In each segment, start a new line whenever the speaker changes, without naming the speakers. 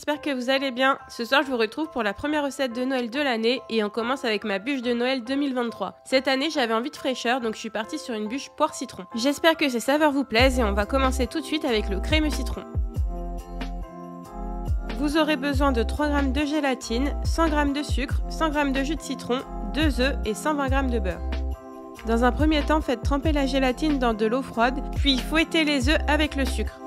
j'espère que vous allez bien. Ce soir, je vous retrouve pour la première recette de Noël de l'année et on commence avec ma bûche de Noël 2023. Cette année, j'avais envie de fraîcheur, donc je suis partie sur une bûche poire citron. J'espère que ces saveurs vous plaisent et on va commencer tout de suite avec le crémeux citron. Vous aurez besoin de 3 g de gélatine, 100 g de sucre, 100 g de jus de citron, 2 œufs et 120 g de beurre. Dans un premier temps, faites tremper la gélatine dans de l'eau froide, puis fouettez les œufs avec le sucre.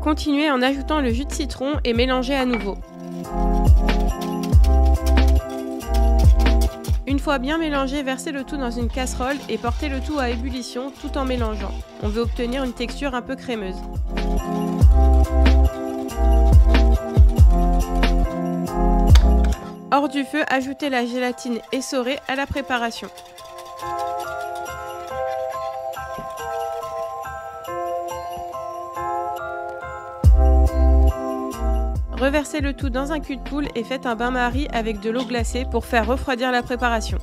Continuez en ajoutant le jus de citron et mélangez à nouveau. Une fois bien mélangé, versez le tout dans une casserole et portez le tout à ébullition tout en mélangeant. On veut obtenir une texture un peu crémeuse. Hors du feu, ajoutez la gélatine essorée à la préparation. Reversez le tout dans un cul de poule et faites un bain-marie avec de l'eau glacée pour faire refroidir la préparation.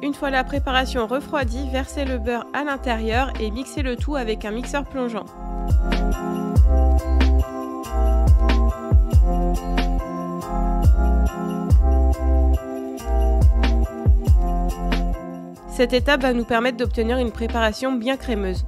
Une fois la préparation refroidie, versez le beurre à l'intérieur et mixez le tout avec un mixeur plongeant. Cette étape va nous permettre d'obtenir une préparation bien crémeuse.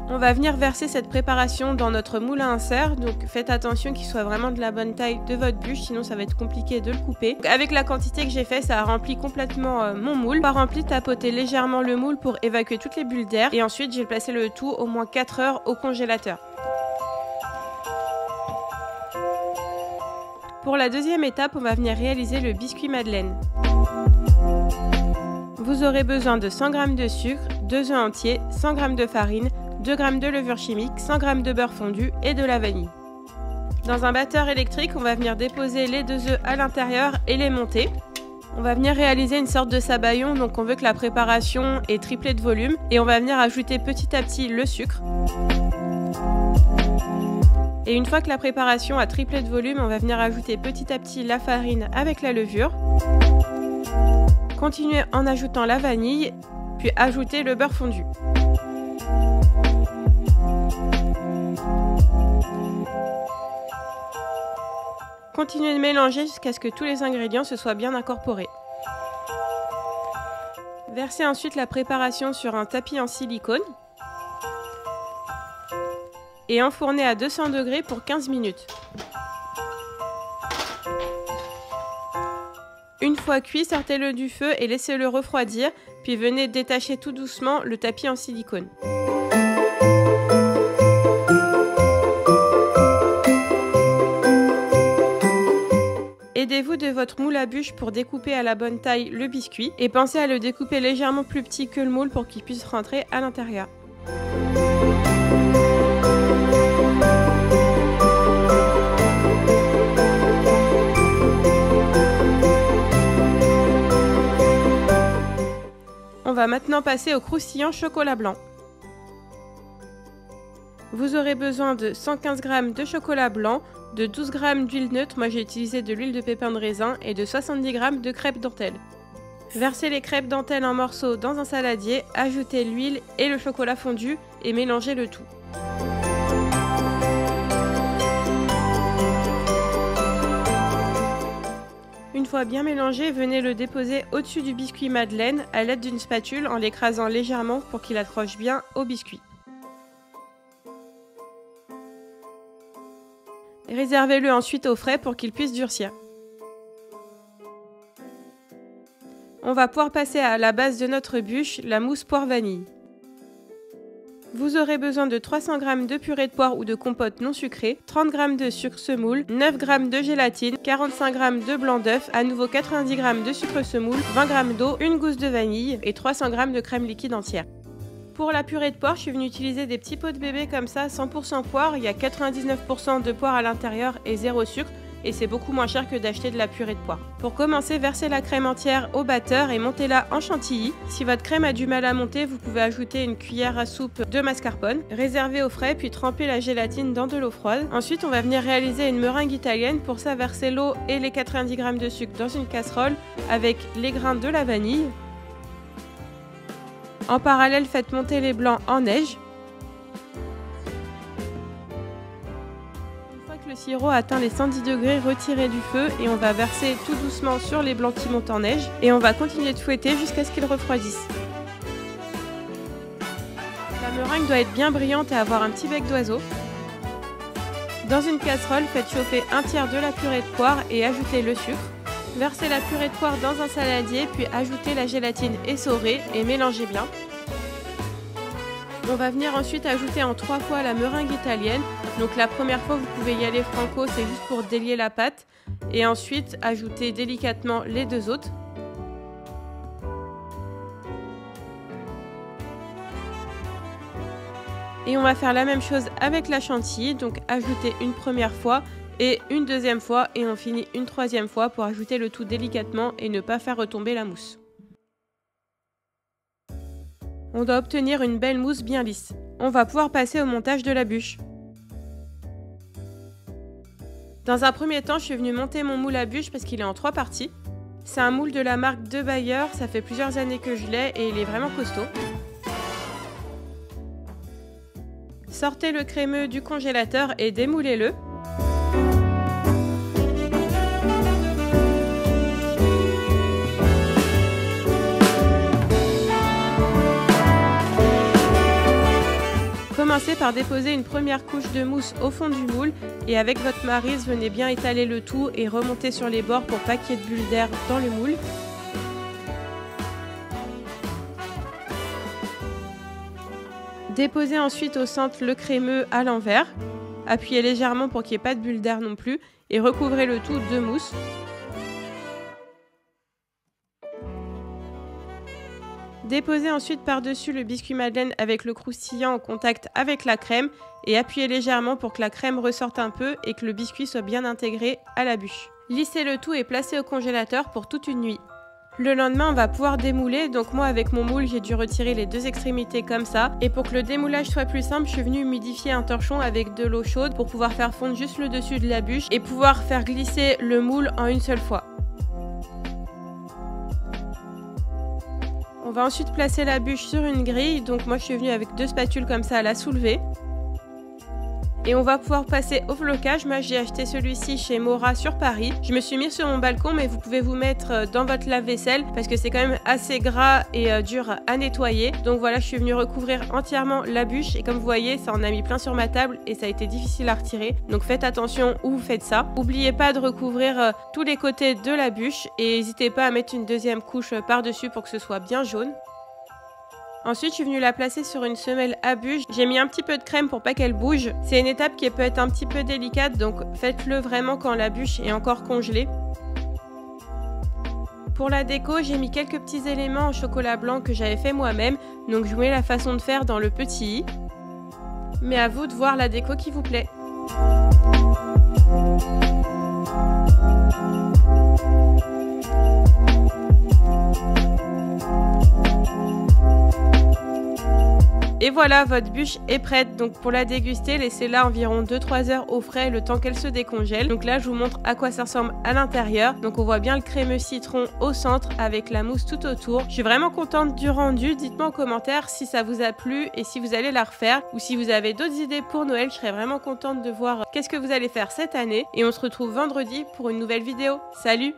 On va venir verser cette préparation dans notre moule à insert, donc faites attention qu'il soit vraiment de la bonne taille de votre bûche, sinon ça va être compliqué de le couper. Donc avec la quantité que j'ai fait, ça a rempli complètement mon moule. Une fois rempli, tapotez légèrement le moule pour évacuer toutes les bulles d'air et ensuite j'ai placé le tout au moins 4 heures au congélateur. Pour la deuxième étape, on va venir réaliser le biscuit madeleine. Vous aurez besoin de 100 g de sucre, 2 œufs entiers, 100 g de farine, 2 g de levure chimique, 100 g de beurre fondu et de la vanille. Dans un batteur électrique, on va venir déposer les 2 œufs à l'intérieur et les monter. On va venir réaliser une sorte de sabayon, donc on veut que la préparation ait triplé de volume et on va venir ajouter petit à petit le sucre. Et une fois que la préparation a triplé de volume, on va venir ajouter petit à petit la farine avec la levure. Continuez en ajoutant la vanille, puis ajoutez le beurre fondu. Continuez de mélanger jusqu'à ce que tous les ingrédients se soient bien incorporés. Versez ensuite la préparation sur un tapis en silicone et enfournez à 200 degrés pour 15 minutes. Une fois cuit, sortez-le du feu et laissez-le refroidir, puis venez détacher tout doucement le tapis en silicone. Aidez-vous de votre moule à bûche pour découper à la bonne taille le biscuit et pensez à le découper légèrement plus petit que le moule pour qu'il puisse rentrer à l'intérieur. On va maintenant passer au croustillant chocolat blanc. Vous aurez besoin de 115 g de chocolat blanc, de 12 g d'huile neutre, moi j'ai utilisé de l'huile de pépin de raisin, et de 70 g de crêpes dentelle. Versez les crêpes dentelle en morceaux dans un saladier, ajoutez l'huile et le chocolat fondu et mélangez le tout. Une fois bien mélangé, venez le déposer au-dessus du biscuit madeleine à l'aide d'une spatule en l'écrasant légèrement pour qu'il accroche bien au biscuit. Réservez-le ensuite au frais pour qu'il puisse durcir. On va pouvoir passer à la base de notre bûche, la mousse poire vanille. Vous aurez besoin de 300 g de purée de poire ou de compote non sucrée, 30 g de sucre semoule, 9 g de gélatine, 45 g de blanc d'œuf, à nouveau 90 g de sucre semoule, 20 g d'eau, une gousse de vanille et 300 g de crème liquide entière. Pour la purée de poire, je suis venue utiliser des petits pots de bébé comme ça, 100% poire, il y a 99% de poire à l'intérieur et 0 sucre. Et c'est beaucoup moins cher que d'acheter de la purée de poire. Pour commencer, versez la crème entière au batteur et montez-la en chantilly. Si votre crème a du mal à monter, vous pouvez ajouter une cuillère à soupe de mascarpone. Réservez au frais, puis trempez la gélatine dans de l'eau froide. Ensuite, on va venir réaliser une meringue italienne. Pour ça, versez l'eau et les 90 g de sucre dans une casserole avec les grains de la vanille. En parallèle, faites monter les blancs en neige. Une fois que le sirop atteint les 110 degrés, retirez du feu et on va verser tout doucement sur les blancs qui montent en neige. Et on va continuer de fouetter jusqu'à ce qu'ils refroidissent. La meringue doit être bien brillante et avoir un petit bec d'oiseau. Dans une casserole, faites chauffer un tiers de la purée de poire et ajoutez le sucre. Versez la purée de poire dans un saladier, puis ajoutez la gélatine essorée et mélangez bien. On va venir ensuite ajouter en 3 fois la meringue italienne. Donc la première fois, vous pouvez y aller franco, c'est juste pour délier la pâte. Et ensuite, ajouter délicatement les 2 autres. Et on va faire la même chose avec la chantilly, donc ajouter une première fois et une deuxième fois et on finit une troisième fois pour ajouter le tout délicatement et ne pas faire retomber la mousse. On doit obtenir une belle mousse bien lisse. On va pouvoir passer au montage de la bûche. Dans un premier temps, je suis venue monter mon moule à bûche parce qu'il est en 3 parties. C'est un moule de la marque De Bayer, ça fait plusieurs années que je l'ai et il est vraiment costaud. Sortez le crémeux du congélateur et démoulez-le. Commencez par déposer une première couche de mousse au fond du moule et avec votre maryse, venez bien étaler le tout et remonter sur les bords pour pas qu'il y ait de bulles d'air dans le moule. Déposez ensuite au centre le crémeux à l'envers. Appuyez légèrement pour qu'il n'y ait pas de bulles d'air non plus et recouvrez le tout de mousse. Déposez ensuite par-dessus le biscuit madeleine avec le croustillant en contact avec la crème et appuyez légèrement pour que la crème ressorte un peu et que le biscuit soit bien intégré à la bûche. Lissez le tout et placez au congélateur pour toute une nuit. Le lendemain, on va pouvoir démouler, donc moi avec mon moule, j'ai dû retirer les 2 extrémités comme ça. Et pour que le démoulage soit plus simple, je suis venue humidifier un torchon avec de l'eau chaude pour pouvoir faire fondre juste le dessus de la bûche et pouvoir faire glisser le moule en une seule fois. On va ensuite placer la bûche sur une grille, donc moi je suis venue avec 2 spatules comme ça à la soulever. Et on va pouvoir passer au flocage. Moi j'ai acheté celui-ci chez Mora sur Paris. Je me suis mis sur mon balcon mais vous pouvez vous mettre dans votre lave-vaisselle parce que c'est quand même assez gras et dur à nettoyer. Donc voilà, je suis venue recouvrir entièrement la bûche et comme vous voyez ça en a mis plein sur ma table et ça a été difficile à retirer. Donc faites attention où vous faites ça. N'oubliez pas de recouvrir tous les côtés de la bûche et n'hésitez pas à mettre une deuxième couche par-dessus pour que ce soit bien jaune. Ensuite, je suis venue la placer sur une semelle à bûche. J'ai mis un petit peu de crème pour pas qu'elle bouge. C'est une étape qui peut être un petit peu délicate, donc faites-le vraiment quand la bûche est encore congelée. Pour la déco, j'ai mis quelques petits éléments en chocolat blanc que j'avais fait moi-même. Donc je vous mets la façon de faire dans le petit i. Mais à vous de voir la déco qui vous plaît. Et voilà, votre bûche est prête. Donc pour la déguster, laissez-la environ 2-3 heures au frais le temps qu'elle se décongèle. Donc là, je vous montre à quoi ça ressemble à l'intérieur. Donc on voit bien le crémeux citron au centre avec la mousse tout autour. Je suis vraiment contente du rendu. Dites-moi en commentaire si ça vous a plu et si vous allez la refaire. Ou si vous avez d'autres idées pour Noël, je serais vraiment contente de voir qu'est-ce que vous allez faire cette année. Et on se retrouve vendredi pour une nouvelle vidéo. Salut!